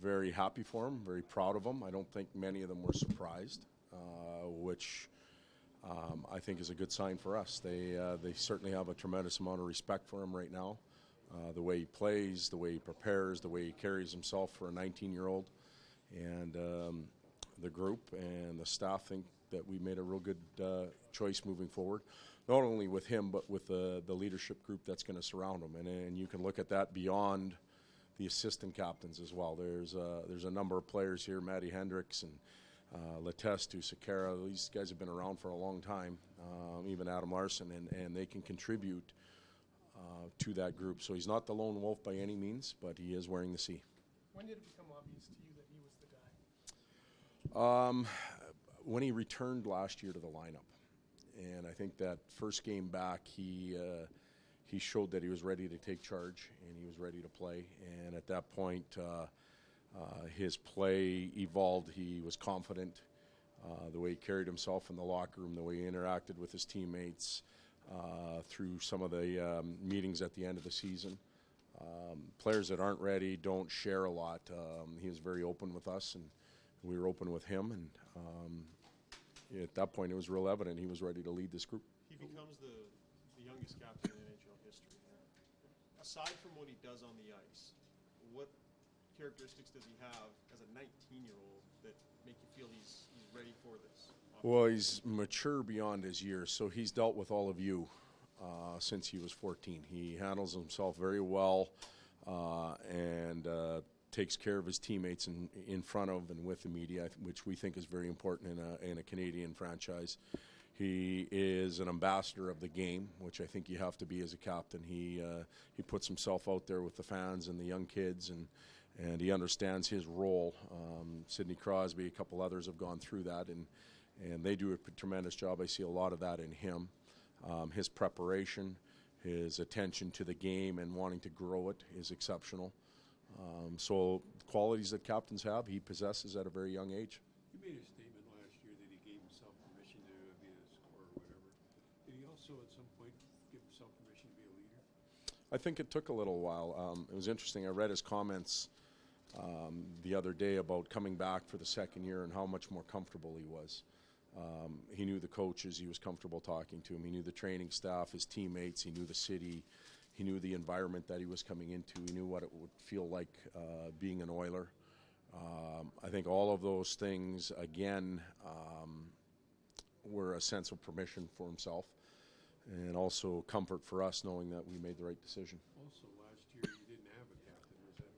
very happy for him, very proud of him. I don't think many of them were surprised, which I think is a good sign for us. They certainly have a tremendous amount of respect for him right now. The way he plays, the way he prepares, the way he carries himself for a 19-year-old. And the group and the staff think that we made a real good choice moving forward, not only with him but with the leadership group that's going to surround him. And you can look at that beyond the assistant captains as well. There's a number of players here, Matty Hendricks and Letestu, Sakara. These guys have been around for a long time, even Adam Larson, and they can contribute to that group. So he's not the lone wolf by any means, but he is wearing the C. When did it become obvious to you that he was the guy? When he returned last year to the lineup. And I think that first game back, he showed that he was ready to take charge and he was ready to play. And at that point, his play evolved. He was confident. The way he carried himself in the locker room, the way he interacted with his teammates through some of the meetings at the end of the season. Players that aren't ready don't share a lot. He was very open with us, and we were open with him. And at that point, it was real evident he was ready to lead this group. He becomes the youngest captain in NHL history. Aside from what he does on the ice, what characteristics does he have as a 19-year-old that make you feel he's ready for this? Well, he's mature beyond his years, so he's dealt with all of you since he was 14. He handles himself very well and takes care of his teammates in front of and with the media, which we think is very important in a Canadian franchise. He is an ambassador of the game, which I think you have to be as a captain. He puts himself out there with the fans and the young kids, and he understands his role. Sidney Crosby, a couple others have gone through that, and they do a tremendous job. I see a lot of that in him. His preparation, his attention to the game and wanting to grow it is exceptional. So qualities that captains have, he possesses at a very young age. You made a statement last year that he gave himself permission to be a scorer or whatever. Did he also at some point give himself permission to be a leader? I think it took a little while. It was interesting. I read his comments the other day about coming back for the second year and how much more comfortable he was. He knew the coaches. He was comfortable talking to them. He knew the training staff, his teammates. He knew the city. He knew the environment that he was coming into. He knew what it would feel like being an Oiler. I think all of those things, again, were a sense of permission for himself and also comfort for us knowing that we made the right decision. Also, last year you didn't have a captain. Does that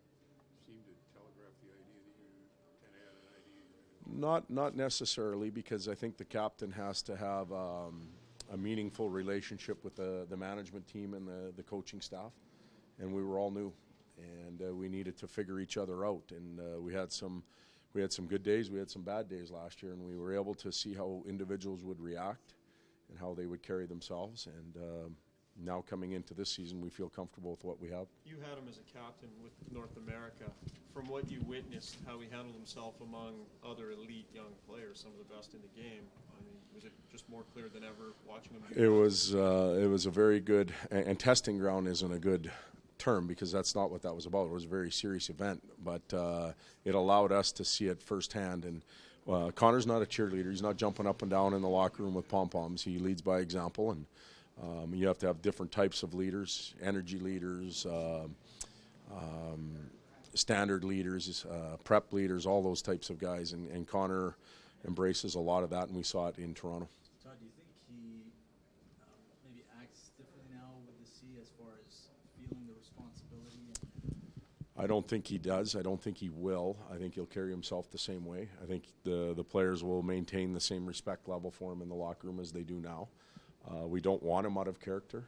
seem to telegraph the idea that you kind of had an idea you were going to Not necessarily, because I think the captain has to have a meaningful relationship with the management team and the coaching staff, and we were all new, and we needed to figure each other out. And we had some good days, we had some bad days last year, and we were able to see how individuals would react and how they would carry themselves. And now coming into this season, we feel comfortable with what we have. You had him as a captain with North America. From what you witnessed, how he handled himself among other elite young players, some of the best in the game, I mean, was it just more clear than ever watching him? It was a very good, and testing ground isn't a good term because that's not what that was about. It was a very serious event, but it allowed us to see it firsthand. And Connor's not a cheerleader. He's not jumping up and down in the locker room with pom-poms. He leads by example, and you have to have different types of leaders, energy leaders, standard leaders, prep leaders, all those types of guys. And Connor embraces a lot of that, and we saw it in Toronto. Todd, do you think he maybe acts differently now with the C as far as feeling the responsibility? I don't think he does. I don't think he will. I think he'll carry himself the same way. I think the players will maintain the same respect level for him in the locker room as they do now. We don't want him out of character.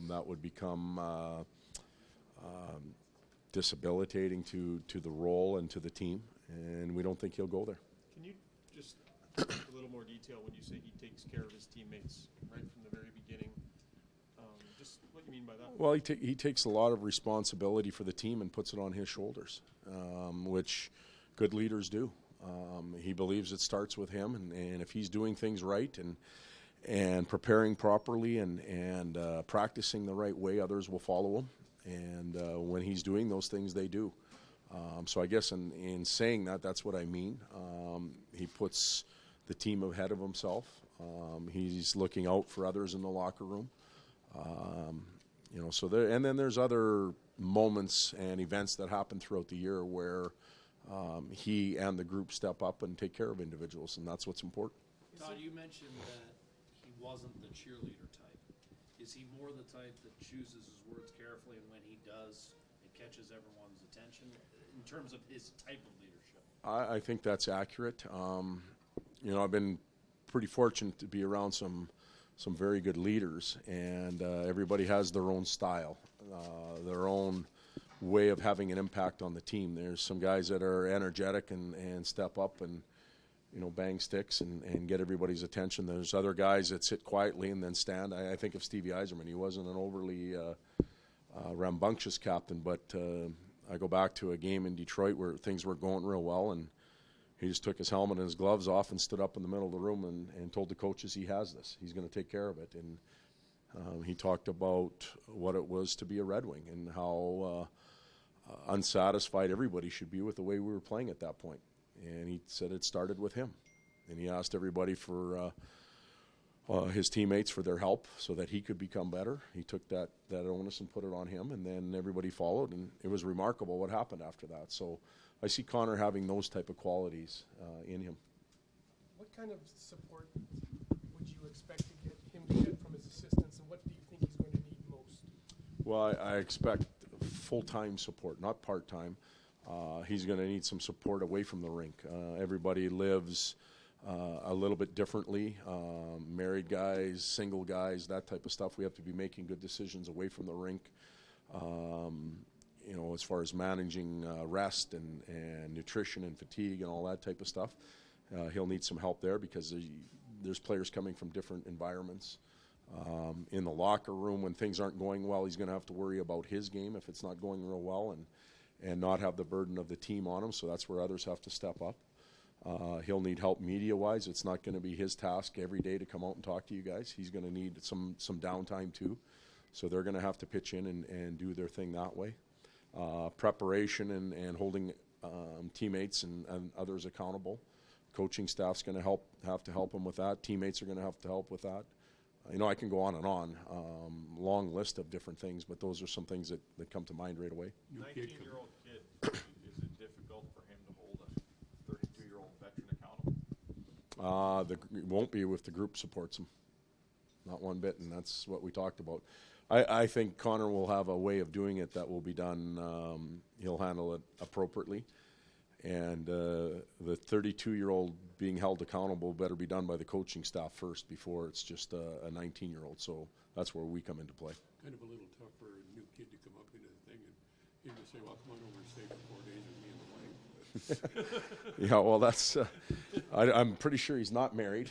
That would become disabilitating to the role and to the team, and we don't think he'll go there. Can you just give a little more detail when you say he takes care of his teammates right from the very beginning? Just what you mean by that? Well, he takes a lot of responsibility for the team and puts it on his shoulders, which good leaders do. He believes it starts with him, and if he's doing things right and preparing properly and practicing the right way, others will follow him. And when he's doing those things, they do. So I guess in saying that, that's what I mean. He puts the team ahead of himself. He's looking out for others in the locker room. So there, and then there's other moments and events that happen throughout the year where he and the group step up and take care of individuals, and that's what's important. Todd, you mentioned that he wasn't the cheerleader type. Is he more the type that chooses his words carefully, and when he does, it catches everyone's attention in terms of his type of leadership? I think that's accurate. I've been pretty fortunate to be around some very good leaders, and everybody has their own style, their own way of having an impact on the team. There's some guys that are energetic and step up and bang sticks and get everybody's attention. There's other guys that sit quietly and then stand. I think of Stevie Yzerman. He wasn't an overly rambunctious captain, but I go back to a game in Detroit where things were going real well, and he just took his helmet and his gloves off and stood up in the middle of the room and told the coaches he has this. He's going to take care of it. And he talked about what it was to be a Red Wing and how unsatisfied everybody should be with the way we were playing at that point. And he said it started with him. And he asked everybody for his teammates for their help so that he could become better. He took that onus and put it on him, and then everybody followed, and it was remarkable what happened after that. So I see Connor having those type of qualities in him. What kind of support would you expect to get him to get from his assistants, and what do you think he's going to need most? Well, I expect full-time support, not part-time. He's going to need some support away from the rink. Everybody lives a little bit differently. Married guys, single guys, that type of stuff. We have to be making good decisions away from the rink. As far as managing rest and nutrition and fatigue and all that type of stuff. He'll need some help there because there's players coming from different environments. In the locker room, when things aren't going well, he's going to have to worry about his game if it's not going real well and not have the burden of the team on him, so that's where others have to step up. He'll need help media-wise. It's not going to be his task every day to come out and talk to you guys. He's going to need some downtime too, so they're going to have to pitch in and do their thing that way. Preparation and holding teammates and others accountable. Coaching staff's going to have to help him with that. Teammates are going to have to help with that. I can go on and on. Long list of different things, but those are some things that come to mind right away. 19-year-old kid, is it difficult for him to hold a 32-year-old veteran accountable? It won't be if the group supports him. Not one bit, and that's what we talked about. I think Connor will have a way of doing it that will be done. He'll handle it appropriately. And the 32-year-old being held accountable better be done by the coaching staff first before it's just a 19-year-old. So that's where we come into play. Kind of a little tough for a new kid to come up into the thing and him to say, well, come on over and stay for 4 days with me and the wife. Yeah, well, that's I'm pretty sure he's not married.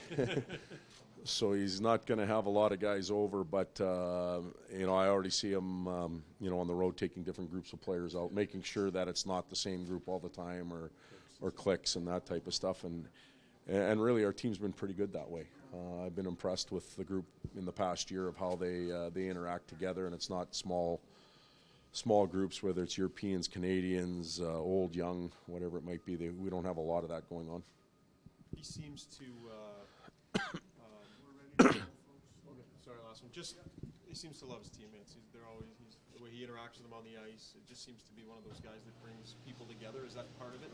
So he's not going to have a lot of guys over, but I already see him, on the road taking different groups of players out, making sure that it's not the same group all the time or cliques and that type of stuff. And really, our team's been pretty good that way. I've been impressed with the group in the past year of how they interact together, and it's not small groups, whether it's Europeans, Canadians, old, young, whatever it might be. We don't have a lot of that going on. He seems to. Sorry, last one. He seems to love his teammates. The way he interacts with them on the ice, it just seems to be one of those guys that brings people together. Is that part of it?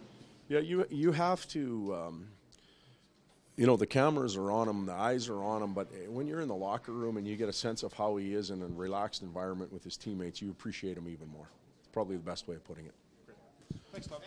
Yeah, you have to. The cameras are on him, the eyes are on him, but when you're in the locker room and you get a sense of how he is in a relaxed environment with his teammates, you appreciate him even more. It's probably the best way of putting it. Great. Thanks, Todd.